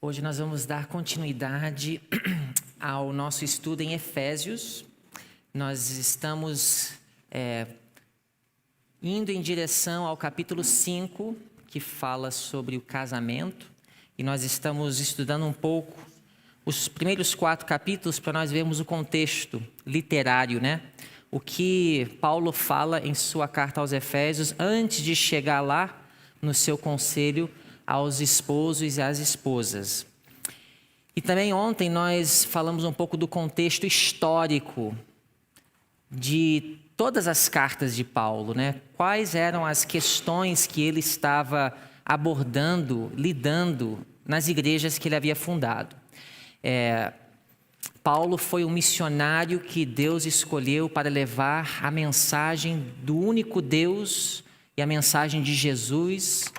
Hoje nós vamos dar continuidade ao nosso estudo em Efésios. Nós estamos indo em direção ao capítulo 5, que fala sobre o casamento. E nós estamos estudando um pouco os primeiros 4 capítulos para nós vermos o contexto literário, né? O que Paulo fala em sua carta aos Efésios antes de chegar lá no seu conselho aos esposos e às esposas. E também ontem nós falamos um pouco do contexto histórico de todas as cartas de Paulo, né? Quais eram as questões que ele estava abordando, lidando nas igrejas que ele havia fundado. Paulo foi um missionário que Deus escolheu para levar a mensagem do único Deus e a mensagem de Jesus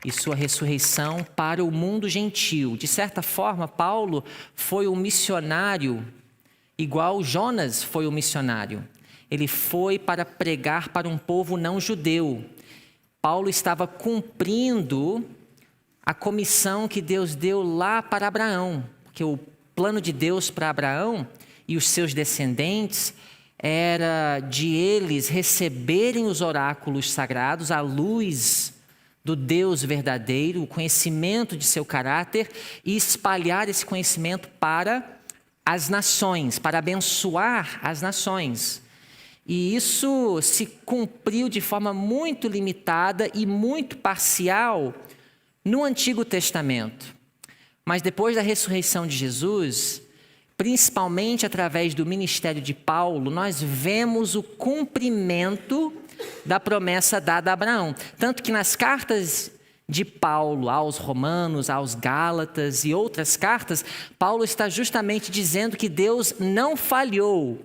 e sua ressurreição para o mundo gentil. De certa forma, Paulo foi um missionário igual Jonas foi um missionário. Ele foi para pregar para um povo não judeu. Paulo estava cumprindo a comissão que Deus deu lá para Abraão, porque o plano de Deus para Abraão e os seus descendentes era de eles receberem os oráculos sagrados, a luz do Deus verdadeiro, o conhecimento de seu caráter e espalhar esse conhecimento para as nações, para abençoar as nações. E isso se cumpriu de forma muito limitada e muito parcial no Antigo Testamento. Mas depois da ressurreição de Jesus, principalmente através do ministério de Paulo, nós vemos o cumprimento da promessa dada a Abraão. Tanto que nas cartas de Paulo aos Romanos, aos Gálatas e outras cartas, Paulo está justamente dizendo que Deus não falhou.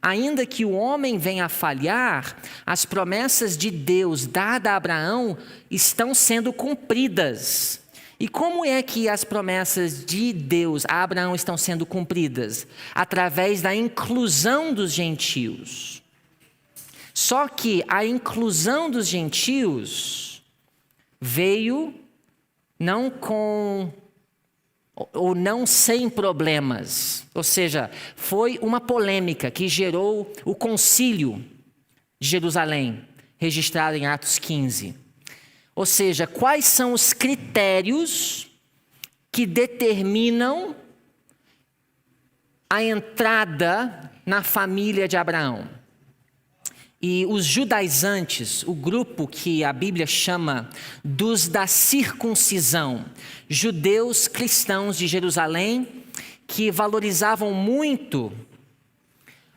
Ainda que o homem venha a falhar, as promessas de Deus dadas a Abraão estão sendo cumpridas. E como é que as promessas de Deus a Abraão estão sendo cumpridas? Através da inclusão dos gentios. Só que a inclusão dos gentios veio não com ou não sem problemas. Ou seja, foi uma polêmica que gerou o concílio de Jerusalém, registrado em Atos 15. Ou seja, quais são os critérios que determinam a entrada na família de Abraão? E os judaizantes, o grupo que a Bíblia chama dos da circuncisão, judeus cristãos de Jerusalém, que valorizavam muito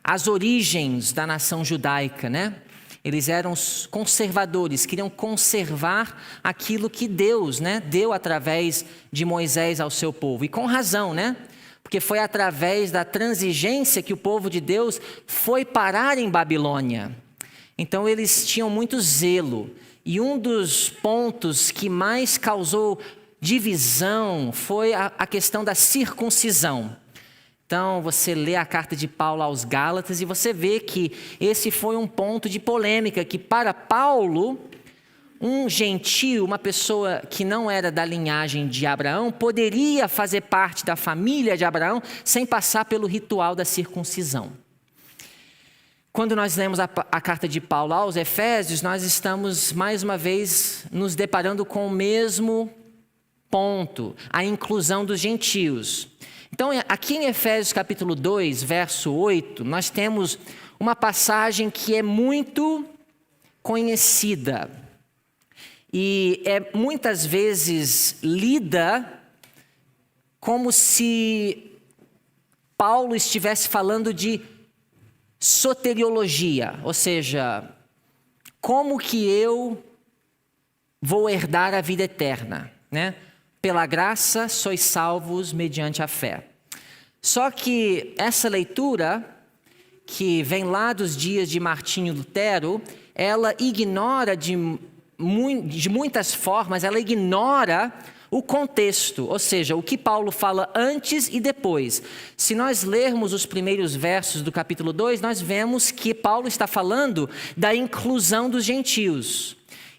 as origens da nação judaica, né? Eles eram conservadores, queriam conservar aquilo que Deus, né, deu através de Moisés ao seu povo. E com razão, né? Porque foi através da transigência que o povo de Deus foi parar em Babilônia. Então eles tinham muito zelo. E um dos pontos que mais causou divisão foi a questão da circuncisão. Então, você lê a carta de Paulo aos Gálatas e você vê que esse foi um ponto de polêmica, que para Paulo, um gentio, uma pessoa que não era da linhagem de Abraão, poderia fazer parte da família de Abraão sem passar pelo ritual da circuncisão. Quando nós lemos a carta de Paulo aos Efésios, nós estamos mais uma vez nos deparando com o mesmo ponto, a inclusão dos gentios. Então, aqui em Efésios capítulo 2, verso 8, nós temos uma passagem que é muito conhecida e é muitas vezes lida como se Paulo estivesse falando de soteriologia, ou seja, como que eu vou herdar a vida eterna, né? Pela graça sois salvos mediante a fé. Só que essa leitura, que vem lá dos dias de Martinho Lutero, ela ignora de muitas formas, ela ignora o contexto, ou seja, o que Paulo fala antes e depois. Se nós lermos os primeiros versos do capítulo 2, nós vemos que Paulo está falando da inclusão dos gentios.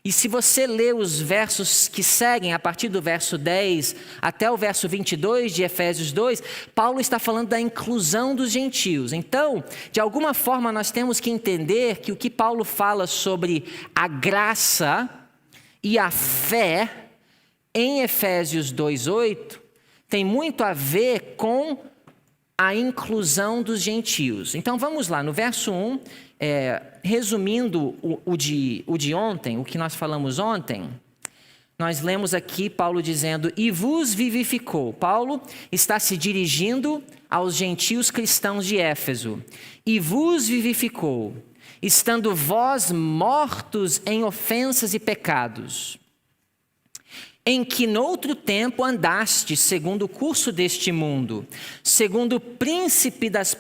E se você ler os versos que seguem, a partir do verso 10 até o verso 22 de Efésios 2, Paulo está falando da inclusão dos gentios. Então, de alguma forma, nós temos que entender que o que Paulo fala sobre a graça e a fé em Efésios 2:8 tem muito a ver com a inclusão dos gentios. Então vamos lá, no verso 1, resumindo o de ontem, o que nós falamos ontem, nós lemos aqui Paulo dizendo, e vos vivificou. Paulo está se dirigindo aos gentios cristãos de Éfeso. E vos vivificou, estando vós mortos em ofensas e pecados, em que noutro tempo andaste segundo o curso deste mundo, segundo o príncipe das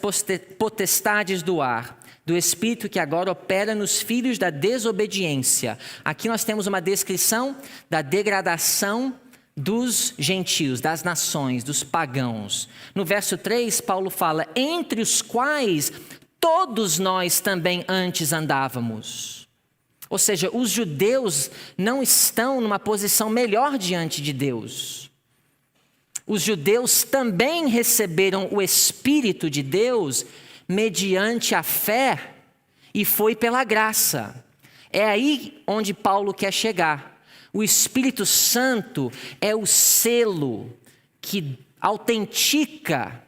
potestades do ar, do espírito que agora opera nos filhos da desobediência. Aqui nós temos uma descrição da degradação dos gentios, das nações, dos pagãos. No verso 3, Paulo fala, entre os quais todos nós também antes andávamos. Ou seja, os judeus não estão numa posição melhor diante de Deus. Os judeus também receberam o Espírito de Deus mediante a fé e foi pela graça. É aí onde Paulo quer chegar. O Espírito Santo é o selo que autentica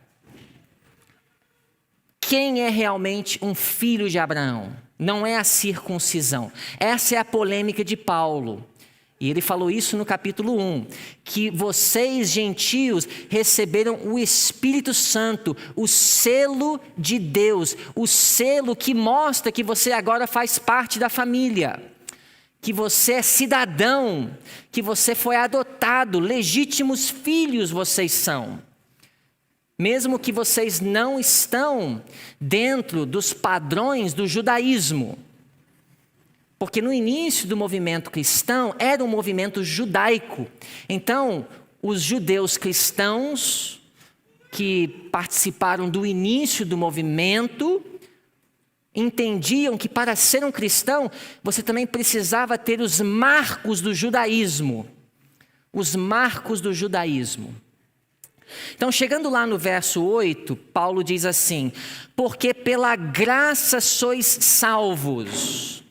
quem é realmente um filho de Abraão. Não é a circuncisão. Essa é a polêmica de Paulo. E ele falou isso no capítulo 1. Que vocês, gentios, receberam o Espírito Santo, o selo de Deus. O selo que mostra que você agora faz parte da família. Que você é cidadão. Que você foi adotado. Legítimos filhos vocês são. Mesmo que vocês não estão dentro dos padrões do judaísmo. Porque no início do movimento cristão, era um movimento judaico. Então, os judeus cristãos que participaram do início do movimento, entendiam que para ser um cristão, você também precisava ter os marcos do judaísmo. Os marcos do judaísmo. Então, chegando lá no verso 8, Paulo diz assim, porque pela graça sois salvos,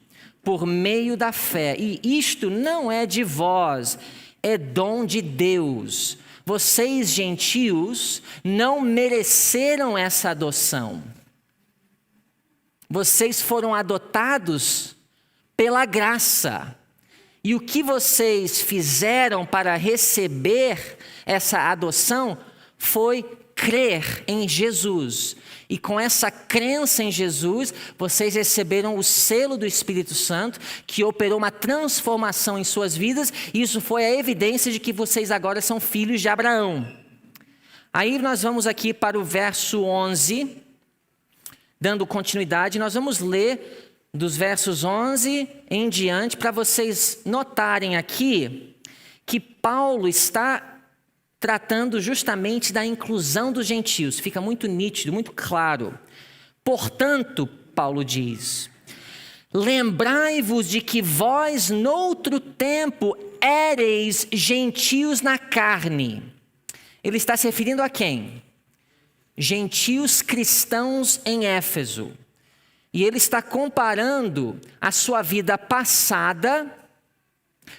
por meio da fé, e isto não é de vós, é dom de Deus. Vocês, gentios, não mereceram essa adoção. Vocês foram adotados pela graça. E o que vocês fizeram para receber essa adoção foi crer em Jesus. E com essa crença em Jesus, vocês receberam o selo do Espírito Santo, que operou uma transformação em suas vidas, e isso foi a evidência de que vocês agora são filhos de Abraão. Aí nós vamos aqui para o verso 11, dando continuidade, nós vamos ler dos versos 11 em diante, para vocês notarem aqui que Paulo está tratando justamente da inclusão dos gentios. Fica muito nítido, muito claro. Portanto, Paulo diz, lembrai-vos de que vós, noutro tempo, éreis gentios na carne. Ele está se referindo a quem? Gentios cristãos em Éfeso. E ele está comparando a sua vida passada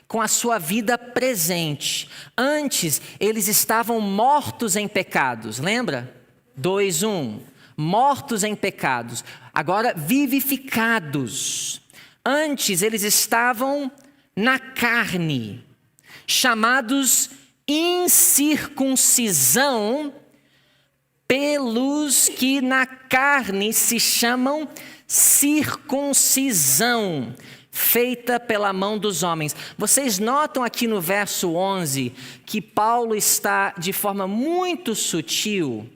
com a sua vida presente. Antes, eles estavam mortos em pecados. Lembra? 2:1. Mortos em pecados. Agora, vivificados. Antes, eles estavam na carne. Chamados incircuncisão pelos que na carne se chamam circuncisão, feita pela mão dos homens. Vocês notam aqui no verso 11 que Paulo está de forma muito sutil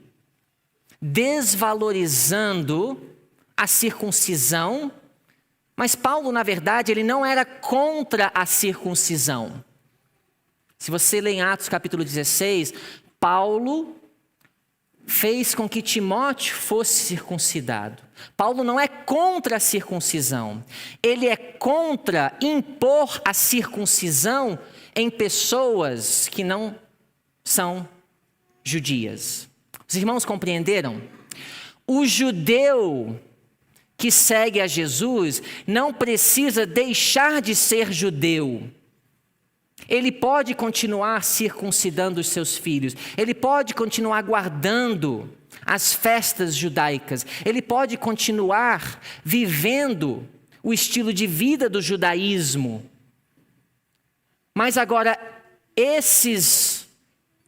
desvalorizando a circuncisão, mas Paulo, na verdade, ele não era contra a circuncisão. Se você lê em Atos capítulo 16, Paulo fez com que Timóteo fosse circuncidado. Paulo não é contra a circuncisão. Ele é contra impor a circuncisão em pessoas que não são judias. Os irmãos compreenderam? O judeu que segue a Jesus não precisa deixar de ser judeu. Ele pode continuar circuncidando os seus filhos. Ele pode continuar guardando as festas judaicas. Ele pode continuar vivendo o estilo de vida do judaísmo. Mas agora, esses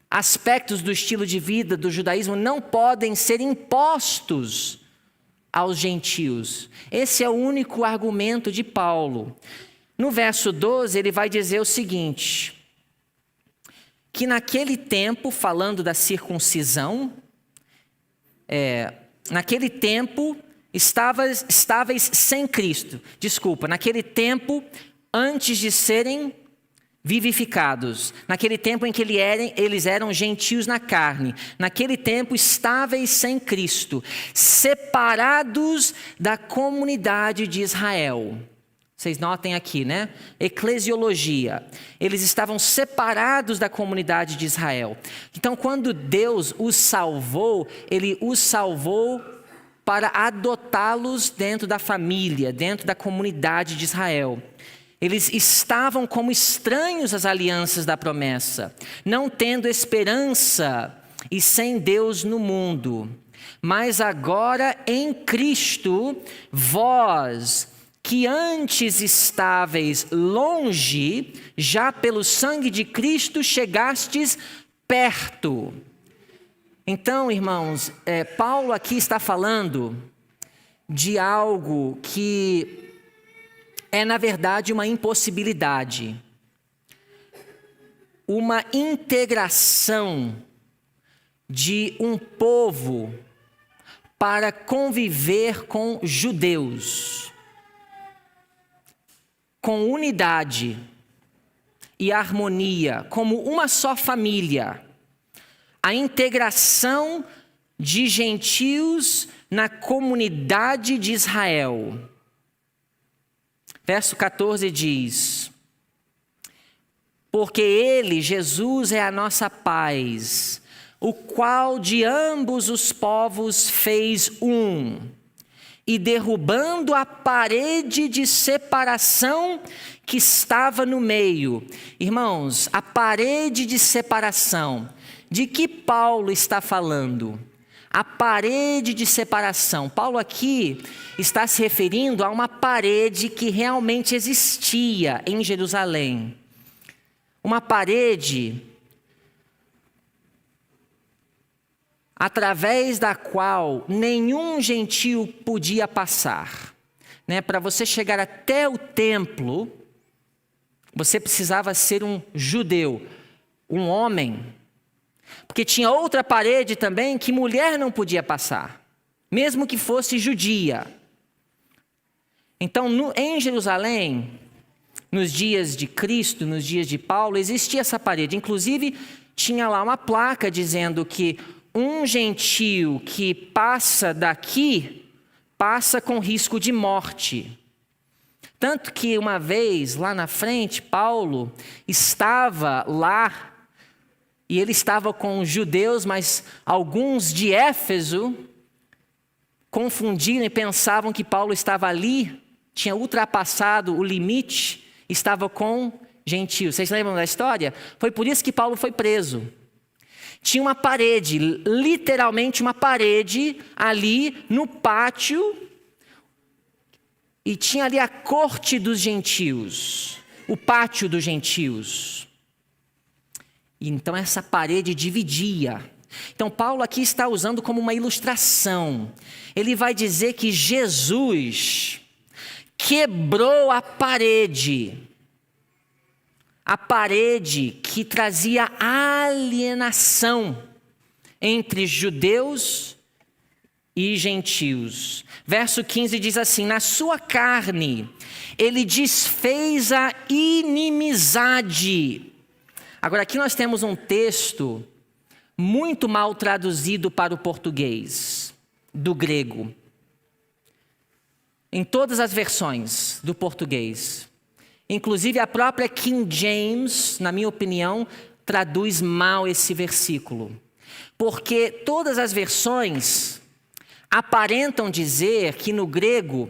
aspectos do estilo de vida do judaísmo não podem ser impostos aos gentios. Esse é o único argumento de Paulo. No verso 12, ele vai dizer o seguinte, que naquele tempo, falando da circuncisão, naquele tempo estáveis sem Cristo. Desculpa, naquele tempo, antes de serem vivificados, naquele tempo em que eles eram gentios na carne, naquele tempo estáveis sem Cristo, separados da comunidade de Israel. Vocês notem aqui, né? Eclesiologia. Eles estavam separados da comunidade de Israel. Então, quando Deus os salvou, Ele os salvou para adotá-los dentro da família, dentro da comunidade de Israel. Eles estavam como estranhos às alianças da promessa, não tendo esperança e sem Deus no mundo. Mas agora em Cristo, vós que antes estáveis longe, já pelo sangue de Cristo chegastes perto. Então, irmãos, Paulo aqui está falando de algo que é, na verdade, uma impossibilidade. Uma integração de um povo para conviver com judeus, com unidade e harmonia, como uma só família. A integração de gentios na comunidade de Israel. Verso 14 diz: porque ele, Jesus, é a nossa paz, o qual de ambos os povos fez um, e derrubando a parede de separação que estava no meio. Irmãos, a parede de separação, de que Paulo está falando? A parede de separação. Paulo aqui está se referindo a uma parede que realmente existia em Jerusalém. Uma parede através da qual nenhum gentio podia passar. Para você chegar até o templo, você precisava ser um judeu, um homem. Porque tinha outra parede também que mulher não podia passar, mesmo que fosse judia. Então, em Jerusalém, nos dias de Cristo, nos dias de Paulo, existia essa parede. Inclusive, tinha lá uma placa dizendo que um gentio que passa daqui, passa com risco de morte. Tanto que uma vez, lá na frente, Paulo estava lá, e ele estava com os judeus, mas alguns de Éfeso confundiram e pensavam que Paulo estava ali, tinha ultrapassado o limite, estava com gentios. Vocês lembram da história? Foi por isso que Paulo foi preso. Tinha uma parede, literalmente uma parede ali no pátio, e tinha ali a corte dos gentios, o pátio dos gentios. E então essa parede dividia. Então Paulo aqui está usando como uma ilustração. Ele vai dizer que Jesus quebrou a parede que trazia alienação entre judeus e gentios. Verso 15 diz assim: na sua carne ele desfez a inimizade. Agora aqui nós temos um texto muito mal traduzido para o português, do grego. Em todas as versões do português. Inclusive a própria King James, na minha opinião, traduz mal esse versículo. Porque todas as versões aparentam dizer que no grego,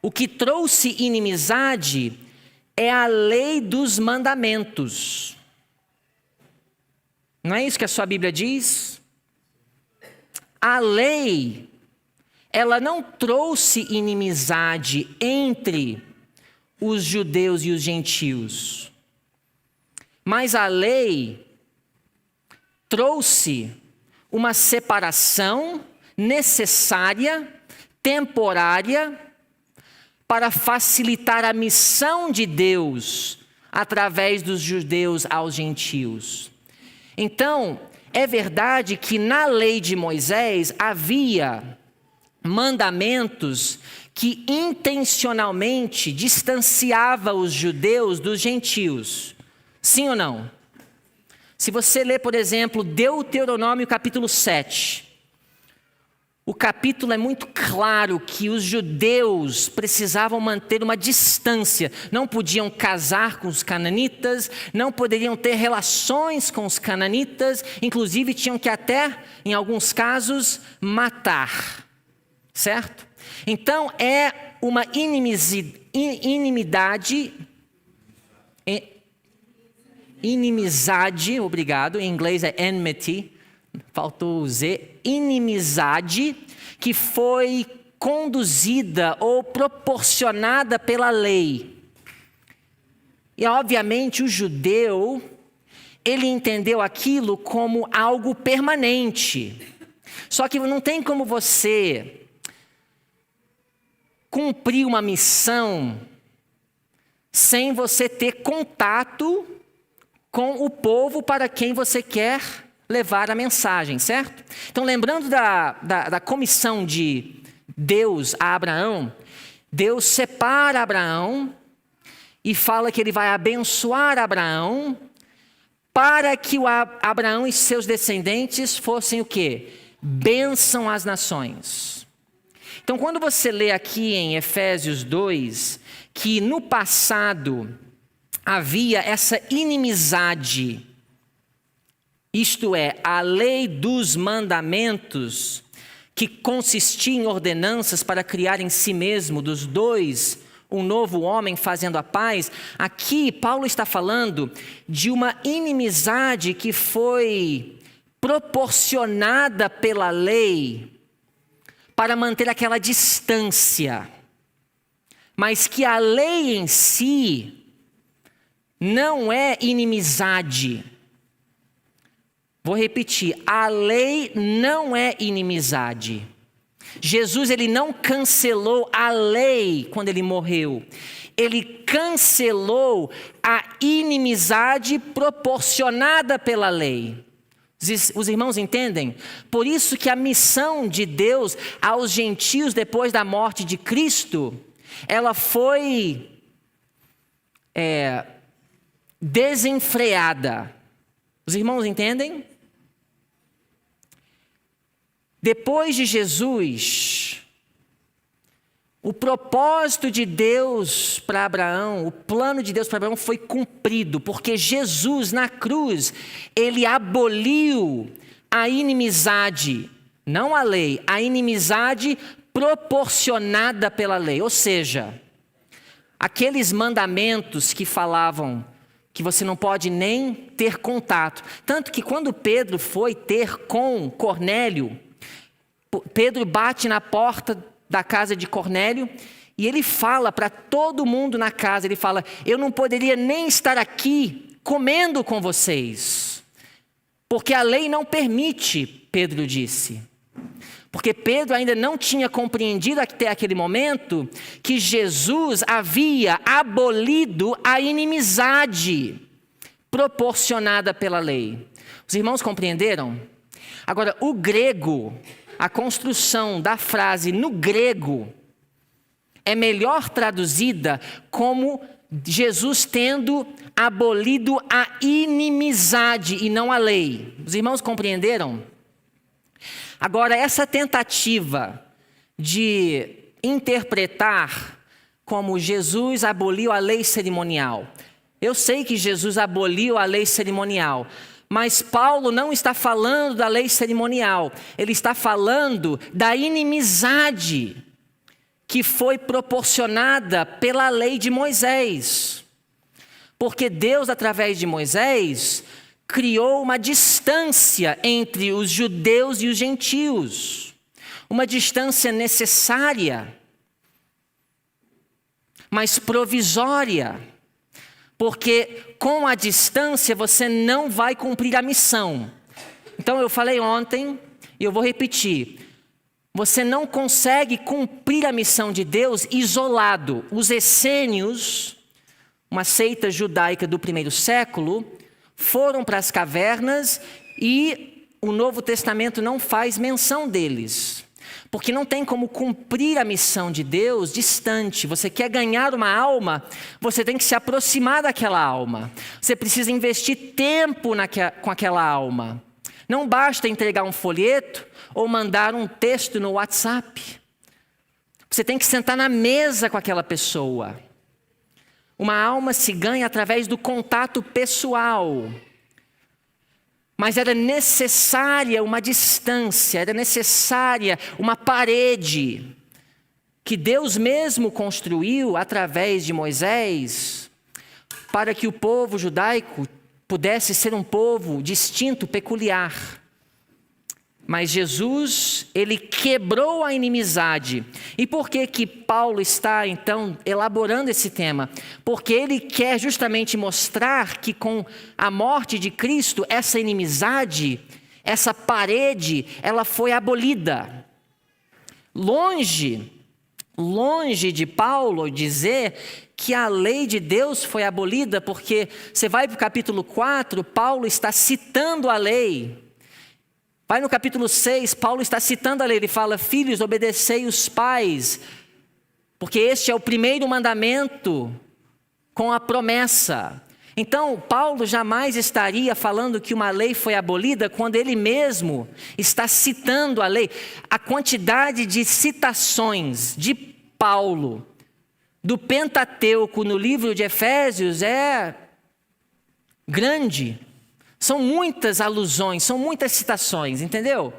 o que trouxe inimizade é a lei dos mandamentos. Não é isso que a sua Bíblia diz? A lei, ela não trouxe inimizade entre os judeus e os gentios. Mas a lei trouxe uma separação necessária, temporária, para facilitar a missão de Deus através dos judeus aos gentios. Então, é verdade que na lei de Moisés havia mandamentos que intencionalmente distanciava os judeus dos gentios. Sim ou não? Se você ler, por exemplo, Deuteronômio capítulo 7, o capítulo é muito claro que os judeus precisavam manter uma distância. Não podiam casar com os cananitas, não poderiam ter relações com os cananitas, inclusive tinham que até, em alguns casos, matar. Certo? Então é uma inimizade, obrigado, em inglês é enmity, faltou o Z, inimizade que foi conduzida ou proporcionada pela lei. E obviamente o judeu, ele entendeu aquilo como algo permanente. Só que não tem como você cumprir uma missão sem você ter contato com o povo para quem você quer levar a mensagem, certo? Então, lembrando da comissão de Deus a Abraão, Deus separa Abraão e fala que ele vai abençoar Abraão para que Abraão e seus descendentes fossem o quê? Bênção às nações. Então, quando você lê aqui em Efésios 2, que no passado havia essa inimizade, isto é, a lei dos mandamentos, que consistia em ordenanças para criar em si mesmo dos dois um novo homem fazendo a paz, aqui Paulo está falando de uma inimizade que foi proporcionada pela lei para manter aquela distância, mas que a lei em si não é inimizade. Vou repetir, a lei não é inimizade. Jesus, ele não cancelou a lei quando ele morreu. Ele cancelou a inimizade proporcionada pela lei. Os irmãos entendem? Por isso que a missão de Deus aos gentios depois da morte de Cristo, ela foi desenfreada. Os irmãos entendem? Depois de Jesus, o propósito de Deus para Abraão, o plano de Deus para Abraão foi cumprido, porque Jesus na cruz, ele aboliu a inimizade, não a lei, a inimizade proporcionada pela lei. Ou seja, aqueles mandamentos que falavam que você não pode nem ter contato. Tanto que quando Pedro foi ter com Cornélio, Pedro bate na porta da casa de Cornélio e ele fala para todo mundo na casa, ele fala, eu não poderia nem estar aqui comendo com vocês, porque a lei não permite, Pedro disse. Porque Pedro ainda não tinha compreendido até aquele momento que Jesus havia abolido a inimizade proporcionada pela lei. Os irmãos compreenderam? Agora, o grego, a construção da frase no grego é melhor traduzida como Jesus tendo abolido a inimizade e não a lei. Os irmãos compreenderam? Agora, essa tentativa de interpretar como Jesus aboliu a lei cerimonial. Eu sei que Jesus aboliu a lei cerimonial, mas Paulo não está falando da lei cerimonial. Ele está falando da inimizade que foi proporcionada pela lei de Moisés. Porque Deus, através de Moisés, criou uma distância entre os judeus e os gentios. Uma distância necessária, mas provisória. Porque com a distância você não vai cumprir a missão. Então eu falei ontem e eu vou repetir. Você não consegue cumprir a missão de Deus isolado. Os essênios, uma seita judaica do primeiro século, foram para as cavernas e o Novo Testamento não faz menção deles. Porque não tem como cumprir a missão de Deus distante. Você quer ganhar uma alma, você tem que se aproximar daquela alma. Você precisa investir tempo com aquela alma. Não basta entregar um folheto ou mandar um texto no WhatsApp. Você tem que sentar na mesa com aquela pessoa. Uma alma se ganha através do contato pessoal. Mas era necessária uma distância, era necessária uma parede que Deus mesmo construiu através de Moisés para que o povo judaico pudesse ser um povo distinto, peculiar. Mas Jesus, ele quebrou a inimizade. E por que que Paulo está, então, elaborando esse tema? Porque ele quer justamente mostrar que com a morte de Cristo, essa inimizade, essa parede, ela foi abolida. Longe de Paulo dizer que a lei de Deus foi abolida, porque você vai para o capítulo 4, Paulo está citando a lei. Vai no capítulo 6, Paulo está citando a lei, ele fala: filhos, obedecei os pais, porque este é o primeiro mandamento com a promessa. Então, Paulo jamais estaria falando que uma lei foi abolida quando ele mesmo está citando a lei. A quantidade de citações de Paulo do Pentateuco no livro de Efésios é grande. São muitas alusões, são muitas citações, entendeu?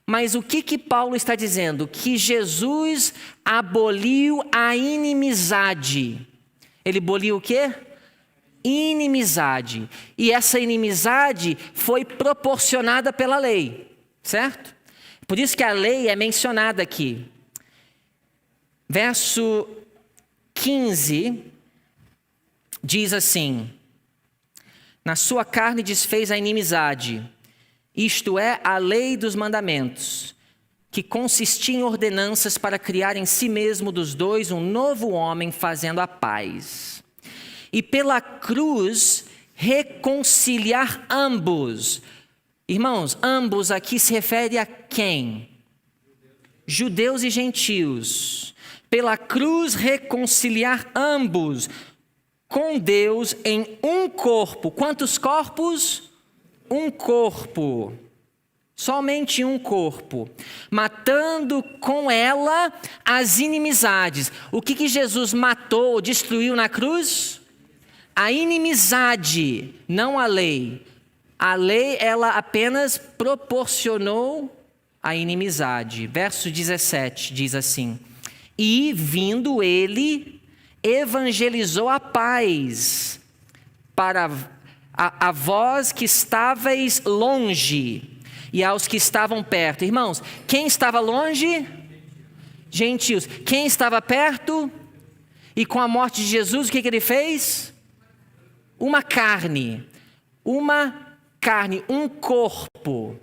Mas o que Paulo está dizendo? Que Jesus aboliu a inimizade. Ele aboliu o quê? Inimizade. E essa inimizade foi proporcionada pela lei, certo? Por isso que a lei é mencionada aqui. Verso 15 diz assim: na sua carne desfez a inimizade, isto é, a lei dos mandamentos, que consistia em ordenanças para criar em si mesmo dos dois um novo homem, fazendo a paz. E pela cruz reconciliar ambos. Irmãos, ambos aqui se refere a quem? Judeus e gentios. Pela cruz reconciliar ambos com Deus em um corpo. Quantos corpos? Um corpo. Somente um corpo. Matando com ela as inimizades. O que Jesus matou, destruiu na cruz? A inimizade, não a lei. A lei, ela apenas proporcionou a inimizade. Verso 17 diz assim: e vindo ele, evangelizou a paz para a vós que estáveis longe e aos que estavam perto. Irmãos, quem estava longe? Gentios. Quem estava perto? E com a morte de Jesus, o que ele fez? Uma carne, um corpo.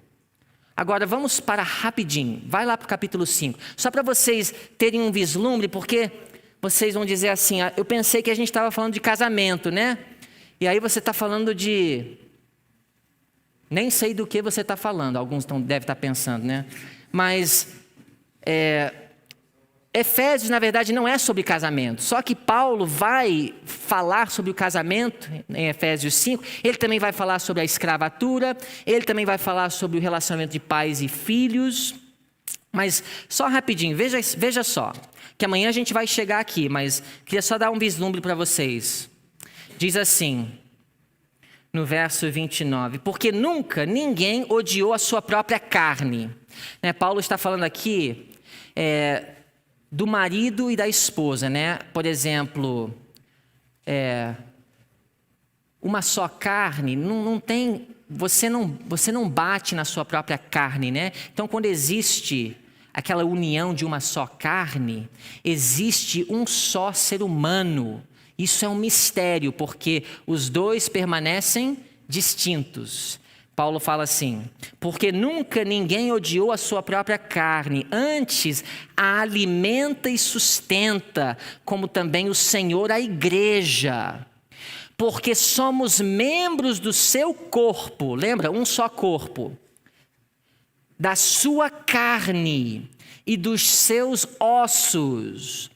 Agora vamos para rapidinho, vai lá para o capítulo 5, só para vocês terem um vislumbre, porque vocês vão dizer assim: eu pensei que a gente estava falando de casamento, né? E aí você está falando de... Nem sei do que você está falando, alguns devem estar pensando, né? Mas Efésios, na verdade, não é sobre casamento. Só que Paulo vai falar sobre o casamento, em Efésios 5, ele também vai falar sobre a escravatura, ele também vai falar sobre o relacionamento de pais e filhos. Mas só rapidinho, veja só, que amanhã a gente vai chegar aqui, mas queria só dar um vislumbre para vocês. Diz assim, no verso 29, porque nunca ninguém odiou a sua própria carne. Paulo está falando aqui do marido e da esposa, né? Por exemplo, uma só carne, não tem, você não bate na sua própria carne, né? Então, quando existe aquela união de uma só carne, existe um só ser humano. Isso é um mistério, porque os dois permanecem distintos. Paulo fala assim, porque nunca ninguém odiou a sua própria carne, antes a alimenta e sustenta, como também o Senhor a igreja. Porque somos membros do seu corpo, lembra? Um só corpo. Da sua carne e dos seus ossos.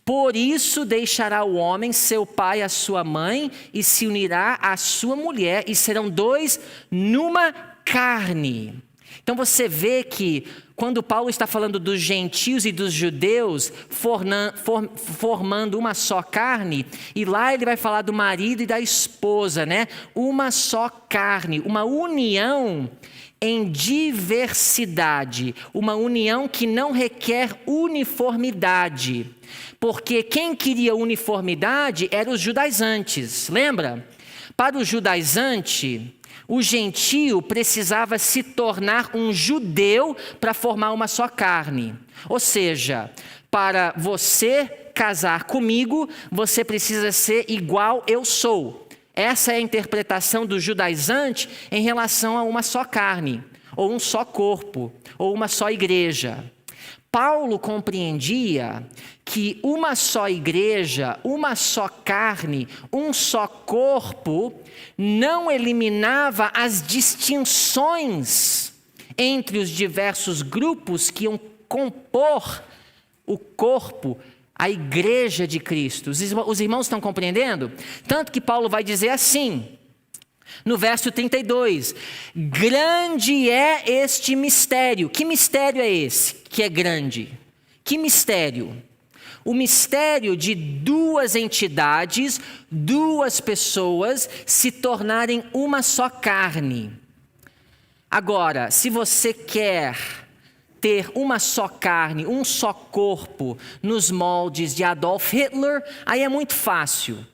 Por isso deixará o homem seu pai e a sua mãe e se unirá à sua mulher e serão dois numa carne. Então você vê que quando Paulo está falando dos gentios e dos judeus formando uma só carne, e lá ele vai falar do marido e da esposa, né? Uma só carne, uma união em diversidade, uma união que não requer uniformidade, porque quem queria uniformidade eram os judaizantes, lembra? Para o judaizante, o gentio precisava se tornar um judeu para formar uma só carne, ou seja, para você casar comigo, você precisa ser igual eu sou. Essa é a interpretação do judaizante em relação a uma só carne, ou um só corpo, ou uma só igreja. Paulo compreendia que uma só igreja, uma só carne, um só corpo, não eliminava as distinções entre os diversos grupos que iam compor o corpo, a igreja de Cristo. Os irmãos estão compreendendo? Tanto que Paulo vai dizer assim, no verso 32, grande é este mistério. Que mistério é esse que é grande? Que mistério? O mistério de duas entidades, duas pessoas se tornarem uma só carne. Agora, se você quer ter uma só carne, um só corpo, nos moldes de Adolf Hitler, aí é muito fácil.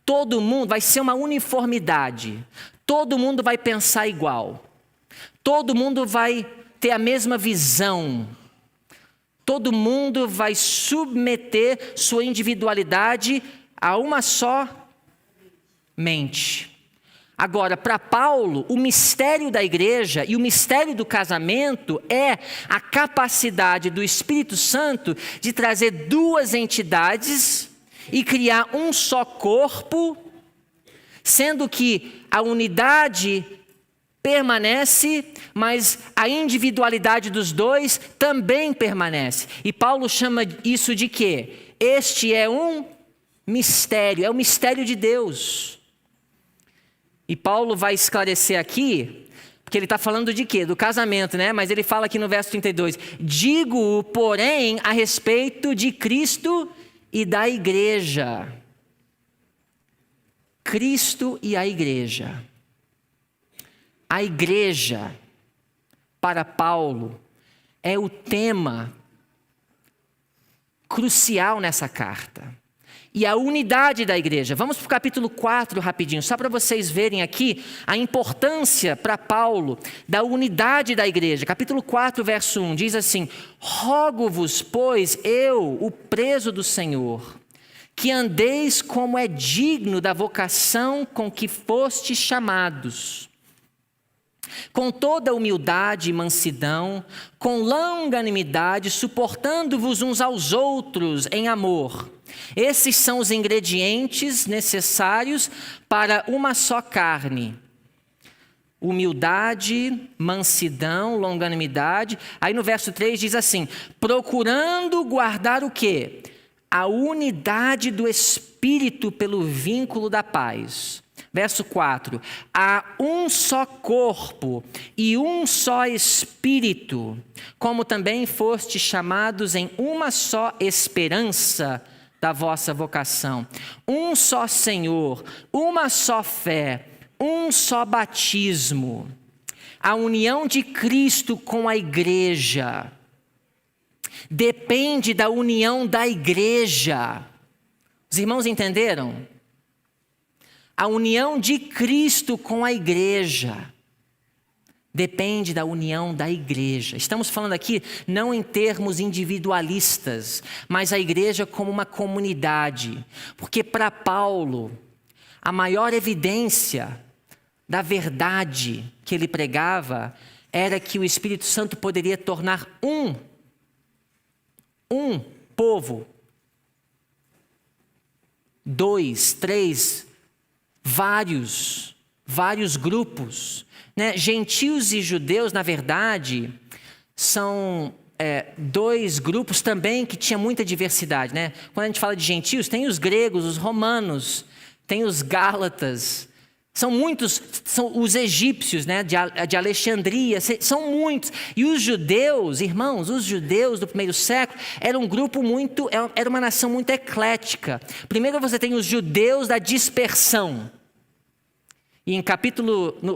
Todo mundo vai ser uma uniformidade. Todo mundo vai pensar igual. Todo mundo vai ter a mesma visão. Todo mundo vai submeter sua individualidade a uma só mente. Agora, para Paulo, o mistério da igreja e o mistério do casamento é a capacidade do Espírito Santo de trazer duas entidades e criar um só corpo, sendo que a unidade permanece, mas a individualidade dos dois também permanece. E Paulo chama isso de quê? Este é um mistério, é o mistério de Deus. E Paulo vai esclarecer aqui, porque ele está falando de quê? Do casamento, né? Mas ele fala aqui no verso 32, digo, porém, a respeito de Cristo e da igreja. Cristo e a igreja. A igreja, para Paulo, é o tema crucial nessa carta. E a unidade da igreja. Vamos para o capítulo 4 rapidinho, só para vocês verem aqui a importância para Paulo da unidade da igreja. Capítulo 4, verso 1, diz assim, rogo-vos, pois, eu, o preso do Senhor, que andeis como é digno da vocação com que fostes chamados, com toda humildade e mansidão, com longanimidade, suportando-vos uns aos outros em amor. Esses são os ingredientes necessários para uma só carne. Humildade, mansidão, longanimidade. Aí no verso 3 diz assim, procurando guardar o quê? a unidade do Espírito pelo vínculo da paz. Verso 4. Há um só corpo e um só Espírito, como também fostes chamados em uma só esperança da vossa vocação. Um só Senhor, uma só fé, um só batismo. A união de Cristo com a igreja depende da união da igreja. Os irmãos entenderam? A união de Cristo com a igreja depende da união da igreja. Estamos falando aqui não em termos individualistas, mas a igreja como uma comunidade. Porque para Paulo, a maior evidência da verdade que ele pregava era que o Espírito Santo poderia tornar um povo, 2, 3, vários grupos, né? Gentios e judeus, na verdade, são dois grupos também que tinham muita diversidade, né? Quando a gente fala de gentios, tem os gregos, os romanos, tem os gálatas, são muitos, são os egípcios, né, de Alexandria, são muitos. E os judeus, irmãos, os judeus do primeiro século eram um grupo era uma nação muito eclética. Primeiro você tem os judeus da dispersão. E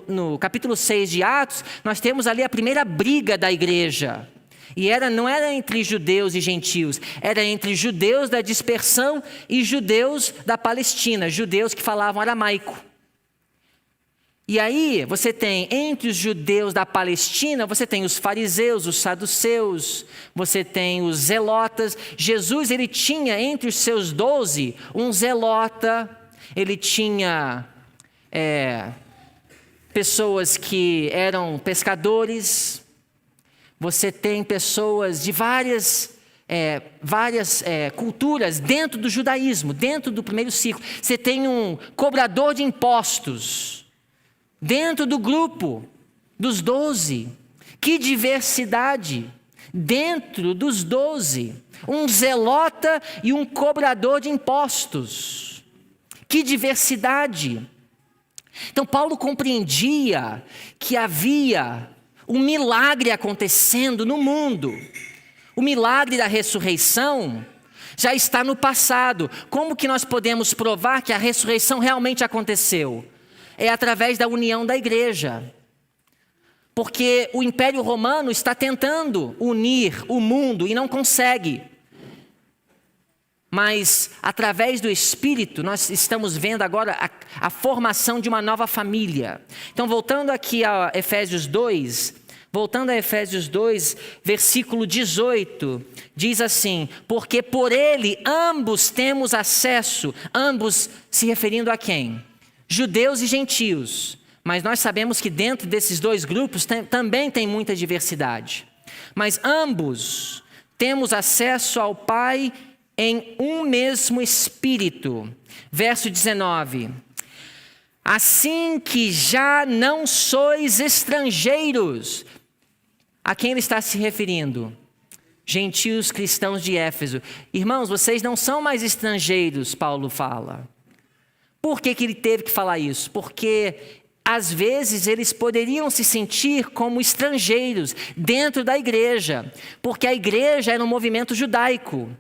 no capítulo 6 de Atos, nós temos ali a primeira briga da igreja. E não era entre judeus e gentios, era entre judeus da dispersão e judeus da Palestina, judeus que falavam aramaico. E aí você tem, entre os judeus da Palestina, você tem os fariseus, os saduceus, você tem os zelotas. Jesus, ele tinha entre os seus 12, um zelota, ele tinha pessoas que eram pescadores, você tem pessoas de várias culturas dentro do judaísmo, dentro do primeiro ciclo. Você tem um cobrador de impostos dentro do grupo dos 12, que diversidade! Dentro dos 12, um zelota e um cobrador de impostos, que diversidade! Então Paulo compreendia que havia um milagre acontecendo no mundo. O milagre da ressurreição já está no passado. Como que nós podemos provar que a ressurreição realmente aconteceu? É através da união da igreja. Porque o Império Romano está tentando unir o mundo e não consegue. Mas através do Espírito nós estamos vendo agora a formação de uma nova família. Então voltando aqui a Efésios 2, versículo 18, diz assim: porque por ele ambos temos acesso, ambos se referindo a quem? Judeus e gentios, mas nós sabemos que dentro desses dois grupos também tem muita diversidade. Mas ambos temos acesso ao Pai em um mesmo Espírito. Verso 19. Assim que já não sois estrangeiros. A quem ele está se referindo? Gentios cristãos de Éfeso. Irmãos, vocês não são mais estrangeiros, Paulo fala. Por que ele teve que falar isso? Porque às vezes eles poderiam se sentir como estrangeiros dentro da igreja, porque a igreja era um movimento judaico.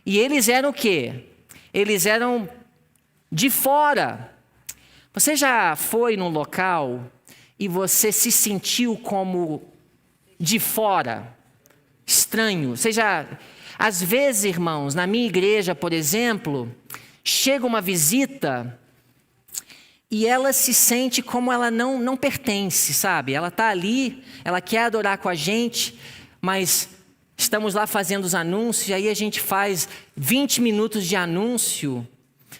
E eles eram o quê? Eles eram de fora. Você já foi num local e você se sentiu como de fora? Estranho. Às vezes, irmãos, na minha igreja, por exemplo, chega uma visita e ela se sente como ela não pertence, sabe? Ela está ali, ela quer adorar com a gente, mas estamos lá fazendo os anúncios, e aí a gente faz 20 minutos de anúncio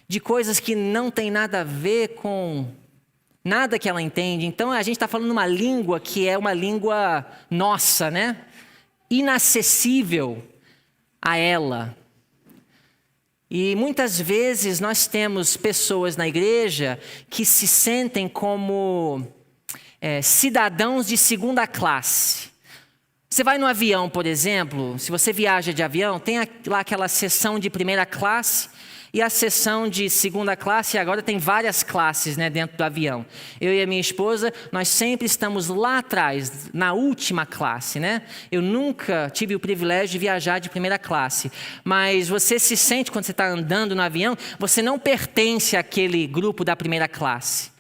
de coisas que não tem nada a ver com nada que ela entende. Então a gente está falando uma língua que é uma língua nossa, né? Inacessível a ela. E muitas vezes nós temos pessoas na igreja que se sentem como cidadãos de segunda classe. Você vai no avião, por exemplo, se você viaja de avião, tem lá aquela seção de primeira classe e a seção de segunda classe, e agora tem várias classes, né, dentro do avião. Eu e a minha esposa, nós sempre estamos lá atrás, na última classe, né? Eu nunca tive o privilégio de viajar de primeira classe, mas você se sente, quando você está andando no avião, você não pertence àquele grupo da primeira classe.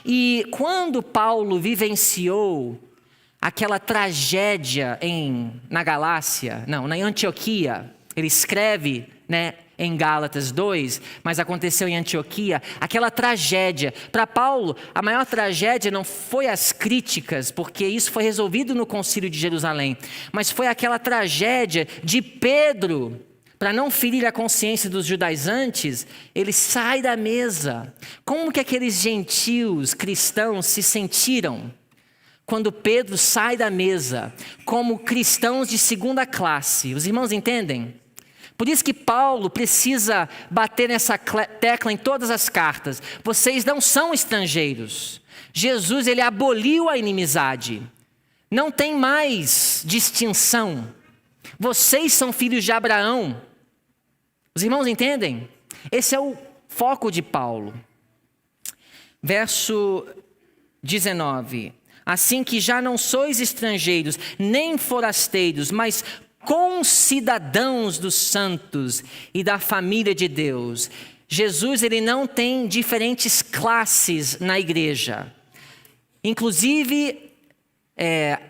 E quando Paulo vivenciou aquela tragédia na Galácia, não, na Antioquia, ele escreve, né, em Gálatas 2, mas aconteceu em Antioquia, aquela tragédia. Para Paulo, a maior tragédia não foi as críticas, porque isso foi resolvido no Concílio de Jerusalém, mas foi aquela tragédia de Pedro, para não ferir a consciência dos judaizantes, ele sai da mesa. Como que aqueles gentios cristãos se sentiram quando Pedro sai da mesa, como cristãos de segunda classe? Os irmãos entendem? Por isso que Paulo precisa bater nessa tecla em todas as cartas. Vocês não são estrangeiros. Jesus, ele aboliu a inimizade. Não tem mais distinção. Vocês são filhos de Abraão. Os irmãos entendem? Esse é o foco de Paulo. Verso 19. Assim que já não sois estrangeiros, nem forasteiros, mas concidadãos dos santos e da família de Deus. Jesus, ele não tem diferentes classes na igreja. Inclusive,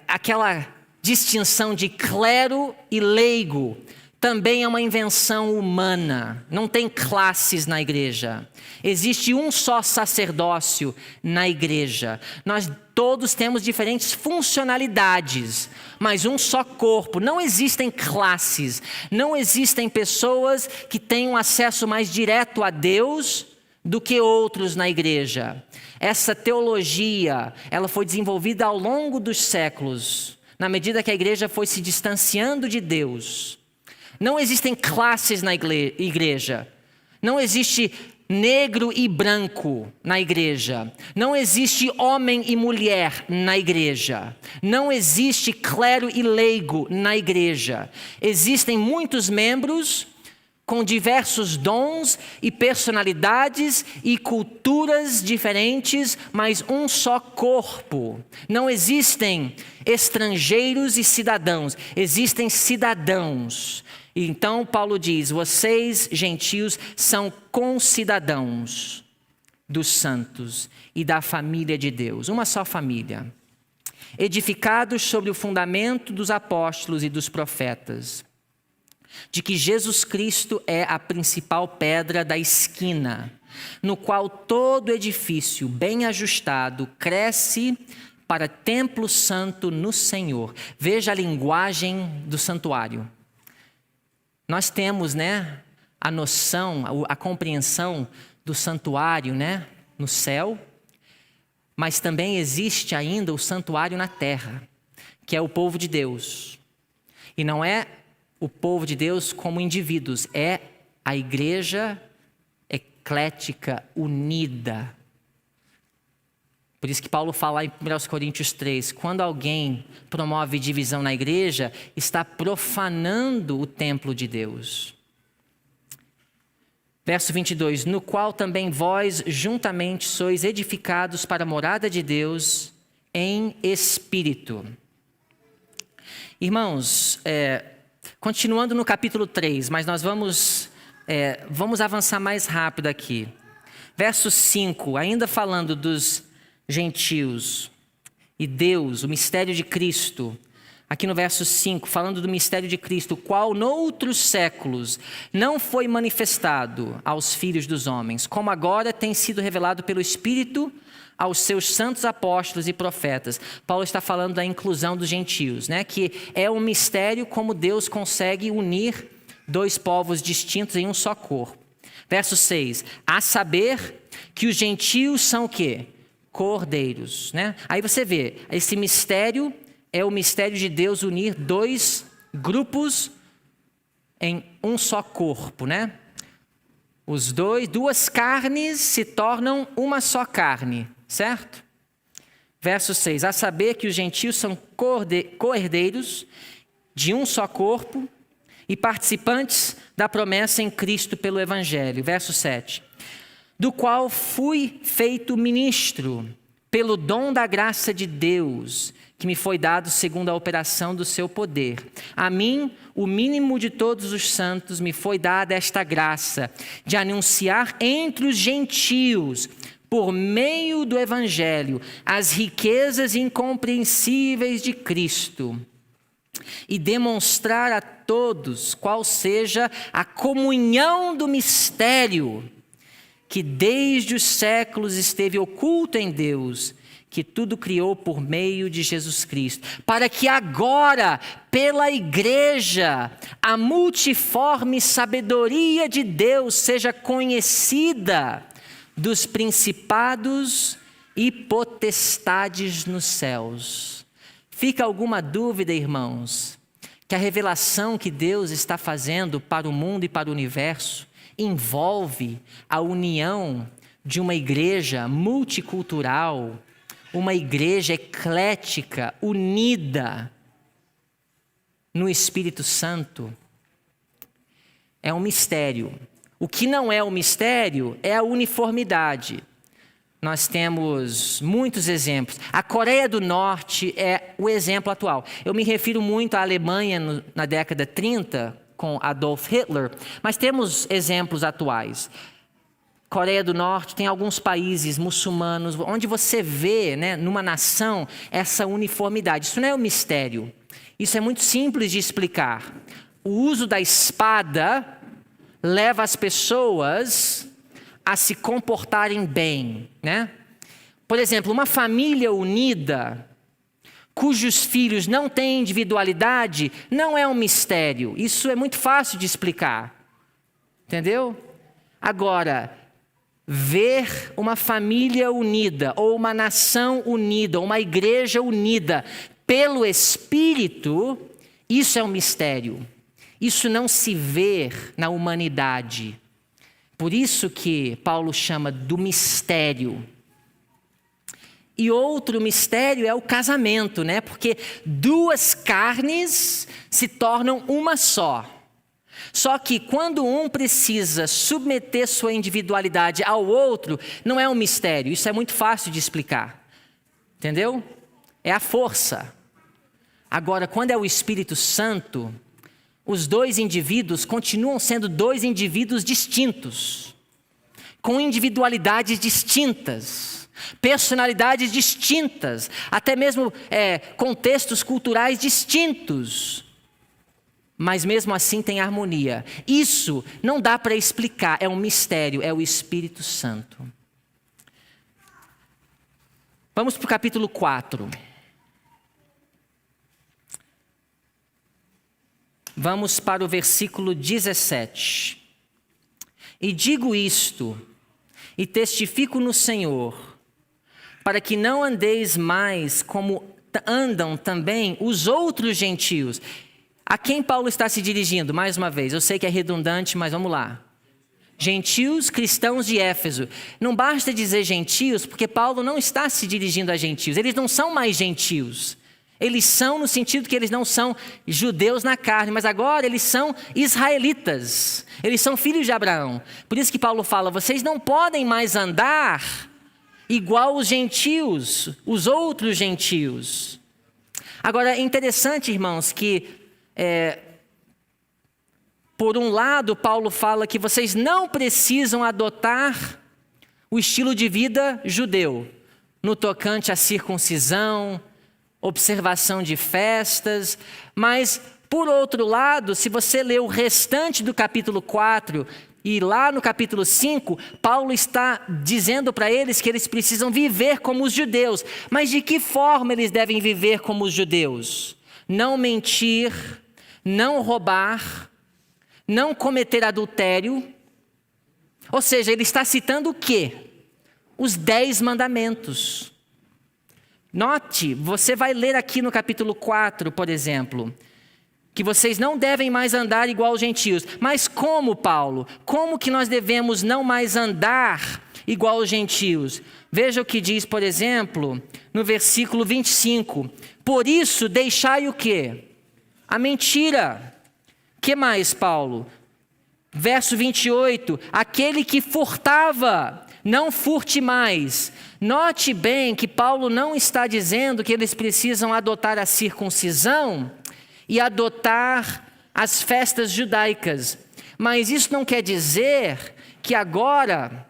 aquela distinção de clero e leigo também é uma invenção humana. Não tem classes na igreja. Existe um só sacerdócio na igreja. Nós todos temos diferentes funcionalidades, mas um só corpo. Não existem classes. Não existem pessoas que tenham acesso mais direto a Deus do que outros na igreja. Essa teologia, ela foi desenvolvida ao longo dos séculos, na medida que a igreja foi se distanciando de Deus. Não existem classes na igreja. Não existe negro e branco na igreja. Não existe homem e mulher na igreja. Não existe clero e leigo na igreja. Existem muitos membros com diversos dons e personalidades e culturas diferentes, mas um só corpo. Não existem estrangeiros e cidadãos. Existem cidadãos. Então Paulo diz, vocês gentios são concidadãos dos santos e da família de Deus, uma só família, edificados sobre o fundamento dos apóstolos e dos profetas, de que Jesus Cristo é a principal pedra da esquina, no qual todo edifício bem ajustado cresce para templo santo no Senhor. Veja a linguagem do santuário. Nós temos, né, a noção, a compreensão do santuário, né, no céu, mas também existe ainda o santuário na terra, que é o povo de Deus. E não é o povo de Deus como indivíduos, é a igreja eclética unida. Por isso que Paulo fala em 1 Coríntios 3, quando alguém promove divisão na igreja, está profanando o templo de Deus. Verso 22, no qual também vós juntamente sois edificados para a morada de Deus em espírito. Irmãos, continuando no capítulo 3, mas nós vamos avançar mais rápido aqui. Verso 5, ainda falando dos gentios e Deus, o mistério de Cristo. Aqui no verso 5, falando do mistério de Cristo, o qual noutros séculos não foi manifestado aos filhos dos homens, como agora tem sido revelado pelo Espírito aos seus santos apóstolos e profetas. Paulo está falando da inclusão dos gentios, né? Que é um mistério como Deus consegue unir dois povos distintos em um só corpo. Verso 6, a saber que os gentios são o quê? Cordeiros, né? Aí você vê, esse mistério é o mistério de Deus unir dois grupos em um só corpo, né? Duas carnes se tornam uma só carne, certo? Verso 6, a saber que os gentios são co-herdeiros de um só corpo e participantes da promessa em Cristo pelo Evangelho. Verso 7, do qual fui feito ministro pelo dom da graça de Deus, que me foi dado segundo a operação do seu poder. A mim, o mínimo de todos os santos, me foi dada esta graça de anunciar entre os gentios, por meio do Evangelho, as riquezas incompreensíveis de Cristo e demonstrar a todos qual seja a comunhão do mistério que desde os séculos esteve oculto em Deus, que tudo criou por meio de Jesus Cristo, para que agora, pela igreja, a multiforme sabedoria de Deus seja conhecida dos principados e potestades nos céus. Fica alguma dúvida, irmãos, que a revelação que Deus está fazendo para o mundo e para o universo envolve a união de uma igreja multicultural, uma igreja eclética, unida no Espírito Santo? É um mistério. O que não é um mistério é a uniformidade. Nós temos muitos exemplos. A Coreia do Norte é o exemplo atual. Eu me refiro muito à Alemanha na década 30, com Adolf Hitler, mas temos exemplos atuais. Coreia do Norte tem alguns países muçulmanos onde você vê, numa nação, essa uniformidade. Isso não é um mistério. Isso é muito simples de explicar. O uso da espada leva as pessoas a se comportarem bem, Por exemplo, uma família unida, cujos filhos não têm individualidade, não é um mistério. Isso é muito fácil de explicar. Entendeu? Agora, ver uma família unida, ou uma nação unida, ou uma igreja unida pelo Espírito, isso é um mistério. Isso não se vê na humanidade. Por isso que Paulo chama do mistério. E outro mistério é o casamento, Porque duas carnes se tornam uma só. Só que quando um precisa submeter sua individualidade ao outro, não é um mistério. Isso é muito fácil de explicar. Entendeu? É a força. Agora, quando é o Espírito Santo, os dois indivíduos continuam sendo dois indivíduos distintos, com individualidades distintas, personalidades distintas, até mesmo contextos culturais distintos. Mas mesmo assim tem harmonia. Isso não dá para explicar, é um mistério, é o Espírito Santo. Vamos para o capítulo 4. Vamos para o versículo 17. E digo isto, e testifico no Senhor, para que não andeis mais como andam também os outros gentios. A quem Paulo está se dirigindo? Mais uma vez, eu sei que é redundante, mas vamos lá. Gentios cristãos de Éfeso. Não basta dizer gentios, porque Paulo não está se dirigindo a gentios. Eles não são mais gentios. Eles são no sentido que eles não são judeus na carne, mas agora eles são israelitas. Eles são filhos de Abraão. Por isso que Paulo fala, vocês não podem mais andar igual os gentios, os outros gentios. Agora, é interessante, irmãos, que por um lado, Paulo fala que vocês não precisam adotar o estilo de vida judeu, no tocante à circuncisão, observação de festas, mas, por outro lado, se você ler o restante do capítulo 4 e lá no capítulo 5, Paulo está dizendo para eles que eles precisam viver como os judeus. Mas de que forma eles devem viver como os judeus? Não mentir, não roubar, não cometer adultério. Ou seja, ele está citando o quê? Os 10 mandamentos. Note, você vai ler aqui no capítulo 4, por exemplo, que vocês não devem mais andar igual aos gentios. Mas como, Paulo? Como que nós devemos não mais andar igual aos gentios. Veja o que diz, por exemplo, no versículo 25. Por isso, deixai o quê? A mentira. Que mais, Paulo? Verso 28. Aquele que furtava, não furte mais. Note bem que Paulo não está dizendo que eles precisam adotar a circuncisão e adotar as festas judaicas. Mas isso não quer dizer que agora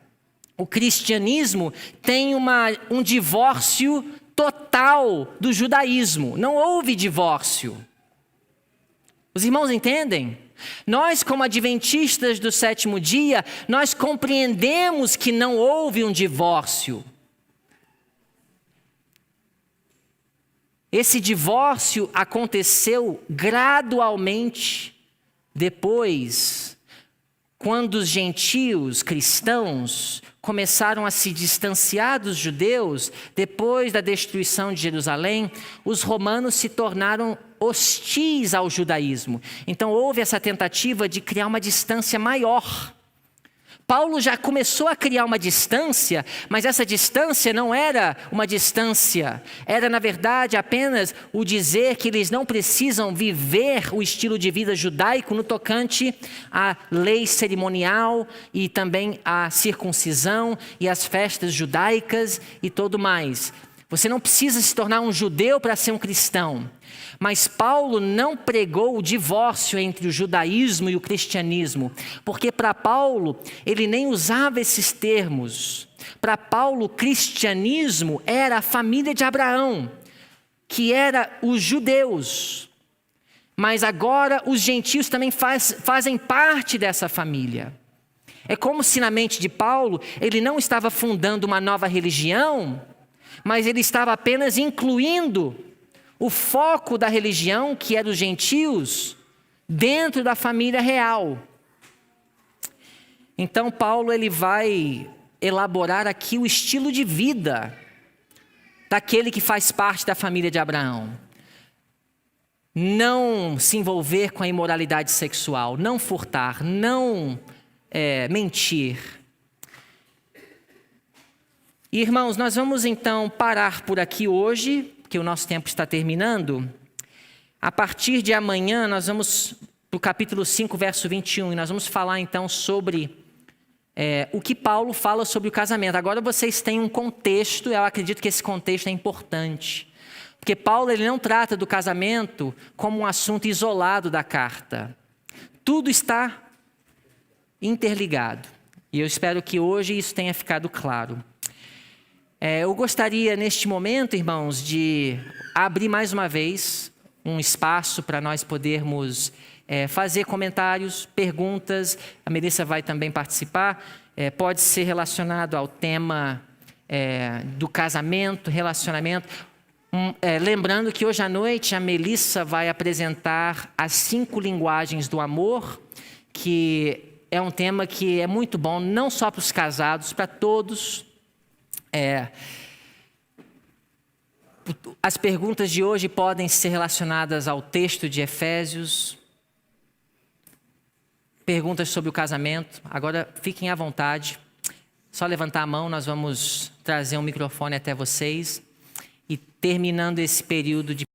o cristianismo tem um divórcio total do judaísmo. Não houve divórcio. Os irmãos entendem? Nós, como adventistas do sétimo dia, nós compreendemos que não houve um divórcio. Esse divórcio aconteceu gradualmente depois, quando os gentios cristãos começaram a se distanciar dos judeus. Depois da destruição de Jerusalém, os romanos se tornaram hostis ao judaísmo. Então houve essa tentativa de criar uma distância maior. Paulo já começou a criar uma distância, mas essa distância não era uma distância. Era, na verdade, apenas o dizer que eles não precisam viver o estilo de vida judaico no tocante à lei cerimonial e também à circuncisão e às festas judaicas e tudo mais. Você não precisa se tornar um judeu para ser um cristão. Mas Paulo não pregou o divórcio entre o judaísmo e o cristianismo, porque para Paulo ele nem usava esses termos. Para Paulo, o cristianismo era a família de Abraão, que era os judeus. Mas agora os gentios também fazem parte dessa família. É como se na mente de Paulo ele não estava fundando uma nova religião, mas ele estava apenas incluindo o foco da religião, que era os gentios, dentro da família real. Então Paulo ele vai elaborar aqui o estilo de vida daquele que faz parte da família de Abraão. Não se envolver com a imoralidade sexual, não furtar, não mentir. Irmãos, nós vamos então parar por aqui hoje, porque o nosso tempo está terminando. A partir de amanhã nós vamos para o capítulo 5, verso 21, e nós vamos falar então sobre o que Paulo fala sobre o casamento. Agora vocês têm um contexto, eu acredito que esse contexto é importante, porque Paulo ele não trata do casamento como um assunto isolado da carta. Tudo está interligado, e eu espero que hoje isso tenha ficado claro. Eu gostaria neste momento, irmãos, de abrir mais uma vez um espaço para nós podermos fazer comentários, perguntas. A Melissa vai também participar. Pode ser relacionado ao tema do casamento, relacionamento. Lembrando que hoje à noite a Melissa vai apresentar as 5 linguagens do amor, que é um tema que é muito bom, não só para os casados, para todos. As perguntas de hoje podem ser relacionadas ao texto de Efésios, perguntas sobre o casamento. Agora fiquem à vontade, só levantar a mão, nós vamos trazer um microfone até vocês. E terminando esse período de